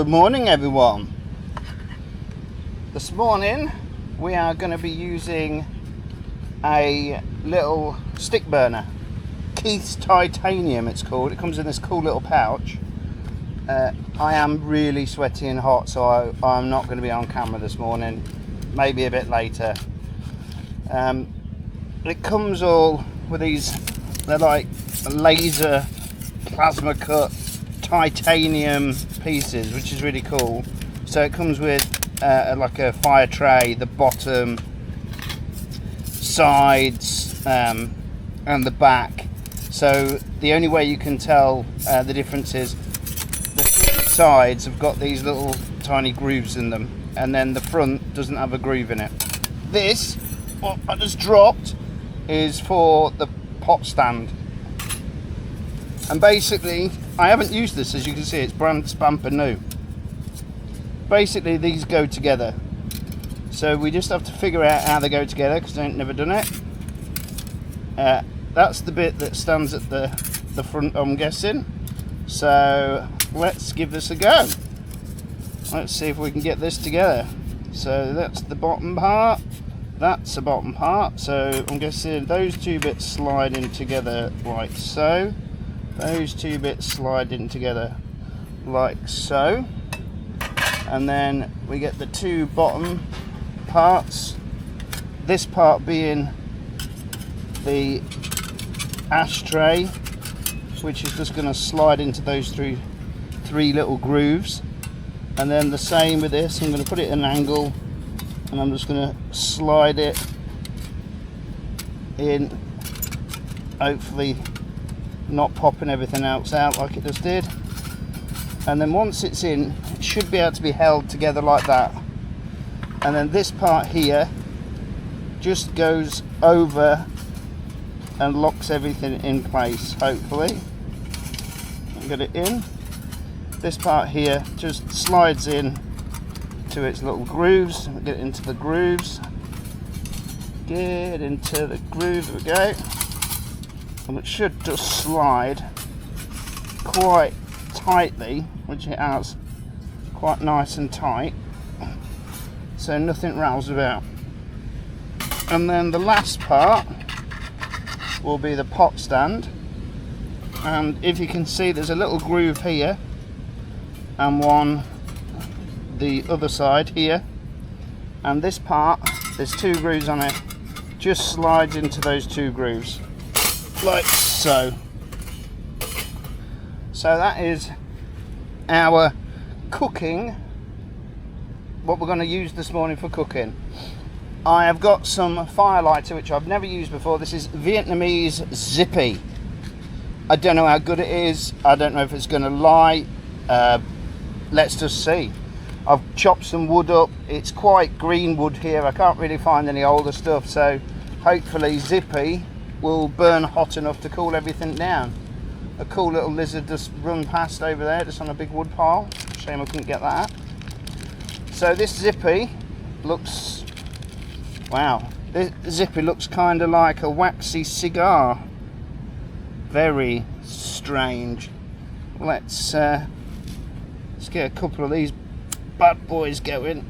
Good morning everyone. This morning we are going to be using a little stick burner, Keith's Titanium it's called. It comes in this cool little pouch. I am really sweaty and hot, so I'm not going to be on camera this morning, maybe a bit later. It comes all with these, they're like laser plasma cut titanium pieces, which is really cool. So it comes with like a fire tray, the bottom, sides, and the back. So the only way you can tell the difference is the sides have got these little tiny grooves in them, and then the front doesn't have a groove in it. This, what I just dropped, is for the pot stand. And basically, I haven't used this, as you can see, it's brand spanking new. Basically, these go together. So we just have to figure out how they go together, because I've never done it. That's the bit that stands at the front, I'm guessing. So let's give this a go. Let's see if we can get this together. So that's the bottom part. That's the bottom part. So I'm guessing those two bits slide in together like so. Those two bits slide in together like so, and then we get the two bottom parts, this part being the ashtray, which is just going to slide into those three little grooves, and then the same with this. I'm going to put it at an angle and I'm just going to slide it in, hopefully not popping everything else out like it just did. And then once it's in, it should be able to be held together like that. And then this part here just goes over and locks everything in place, hopefully. I'll get it in. This part here just slides in to its little grooves. Get into the grooves. Get into the grooves, there we go. And it should just slide quite tightly, which it has, quite nice and tight, so nothing rattles about. And then the last part will be the pot stand, and if you can see, there's a little groove here and one the other side here, and this part, there's two grooves on it, just slides into those two grooves like so. So that is our cooking, what we're going to use this morning for cooking. I have got some fire lighter which I've never used before. This is Vietnamese Zippy. I don't know how good it is, I don't know if it's going to light. Let's just see. I've chopped some wood up, it's quite green wood here, I can't really find any older stuff, so hopefully Zippy will burn hot enough to cool everything down. A cool little lizard just run past over there, just on a big wood pile. Shame I couldn't get that. So this Zippy looks, wow, this Zippy looks kind of like a waxy cigar. Very strange. Let's get a couple of these bad boys going.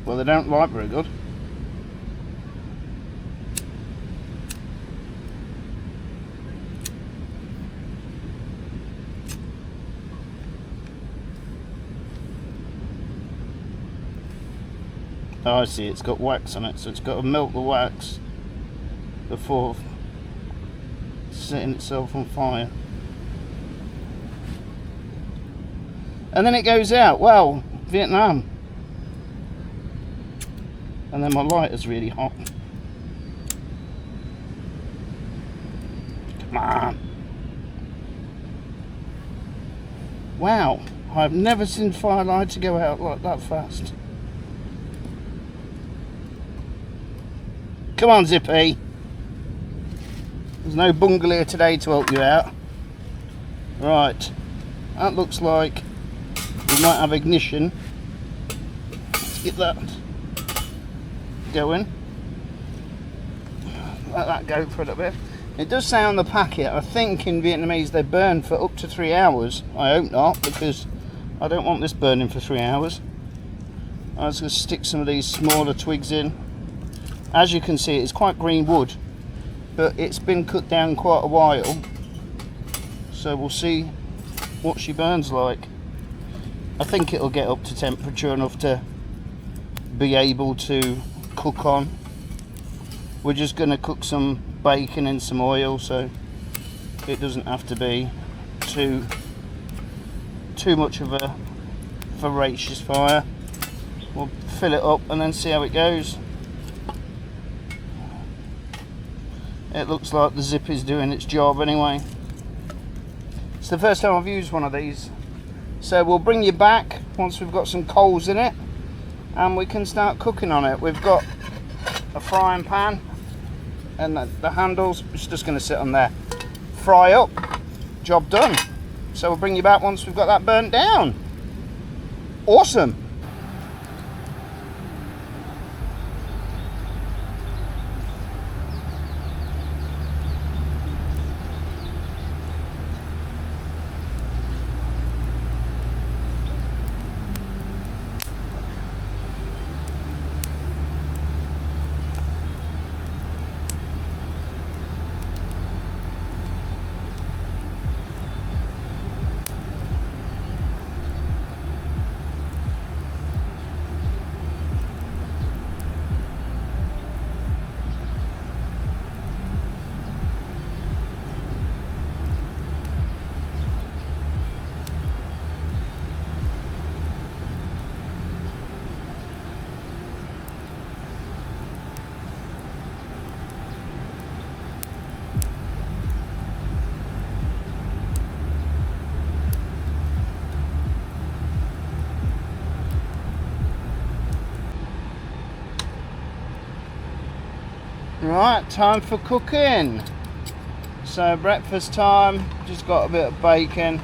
Well, they don't light very good. Oh, I see, it's got wax on it, so it's got to melt the wax before setting itself on fire. And then it goes out. Well, Vietnam. And then my lighter's really hot. Come on. Wow, I've never seen fire lighter go out like that fast. Come on, Zippy. There's no bungalow today to help you out. Right, that looks like we might have ignition. Let's get that going. Let that go for a little bit. It does say on the packet, I think in Vietnamese they burn for up to 3 hours. I hope not, because I don't want this burning for 3 hours. I'm just going to stick some of these smaller twigs in. As you can see, it's quite green wood, but it's been cut down quite a while. So we'll see what she burns like. I think it'll get up to temperature enough to be able to cook on. We're just going to cook some bacon in some oil, so it doesn't have to be too much of a voracious fire. We'll fill it up and then see how it goes. It looks like the zip is doing its job anyway. It's the first time I've used one of these, so we'll bring you back once we've got some coals in it and we can start cooking on it. We've got a frying pan and the handles, it's just going to sit on there. Fry up, job done. So we'll bring you back once we've got that burnt down. Awesome. Right, time for cooking. So breakfast time, just got a bit of bacon.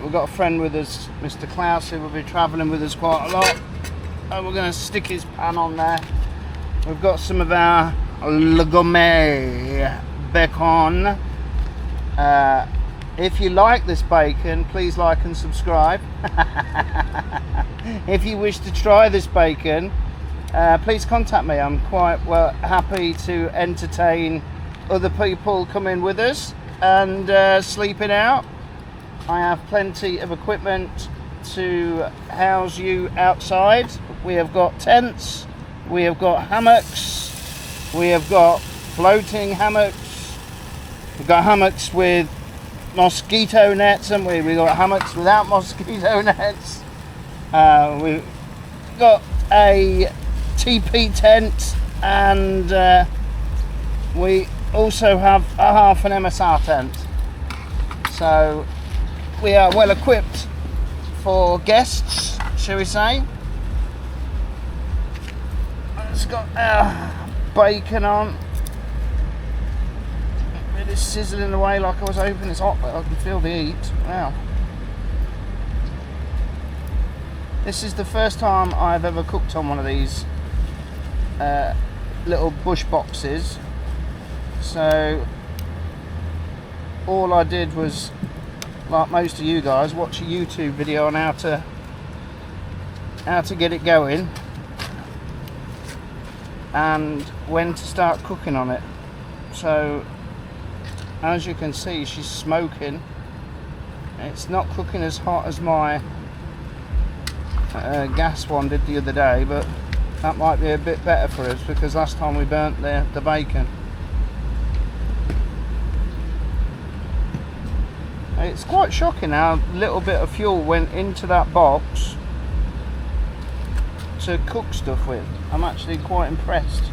We've got a friend with us, Mr. Klaus, who will be travelling with us quite a lot. And we're going to stick his pan on there. We've got some of our legume bacon. If you like this bacon, please like and subscribe. If you wish to try this bacon, please contact me. I'm quite happy to entertain other people coming with us and sleeping out. I have plenty of equipment to house you outside. We have got tents, we have got hammocks, we have got floating hammocks, we've got hammocks with mosquito nets, and we've got hammocks without mosquito nets. We've got a TP tent, and we also have a half an MSR tent. So we are well equipped for guests, shall we say. It's got our bacon on. It is sizzling away like I was hoping. It's hot, but I can feel the heat. Wow. This is the first time I've ever cooked on one of these little bush boxes. So all I did was, like most of you guys, watch a YouTube video on how to get it going and when to start cooking on it. So as you can see, she's smoking. It's not cooking as hot as my gas one did the other day, but that might be a bit better for us because last time we burnt the bacon. It's quite shocking how little bit of fuel went into that box to cook stuff with. I'm actually quite impressed.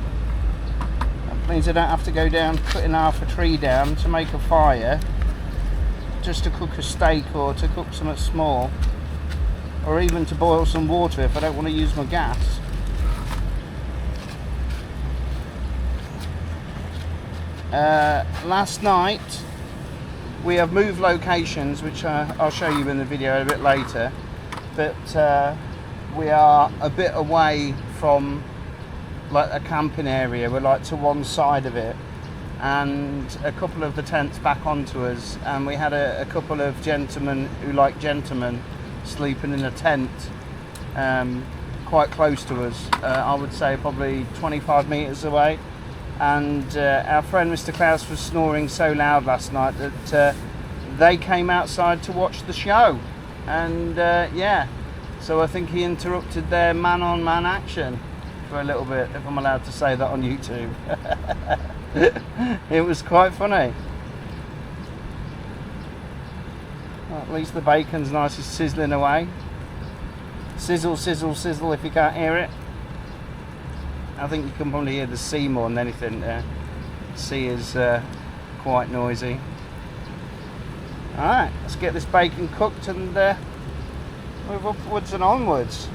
That means I don't have to go down cutting half a tree down to make a fire just to cook a steak or to cook something small, or even to boil some water if I don't want to use my gas. Last night we have moved locations, which I'll show you in the video a bit later, but we are a bit away from like a camping area. We're like to one side of it, and a couple of the tents back onto us, and we had a couple of gentlemen who like gentlemen sleeping in a tent quite close to us. I would say probably 25 metres away, and our friend Mr. Klaus was snoring so loud last night that they came outside to watch the show, and yeah, so I think he interrupted their man-on-man action for a little bit, if I'm allowed to say that on YouTube. It was quite funny. Well, at least the bacon's nicely sizzling away. Sizzle, sizzle, sizzle if you can't hear it. I think you can probably hear the sea more than anything there. Sea is quite noisy. Alright, let's get this bacon cooked and move upwards and onwards.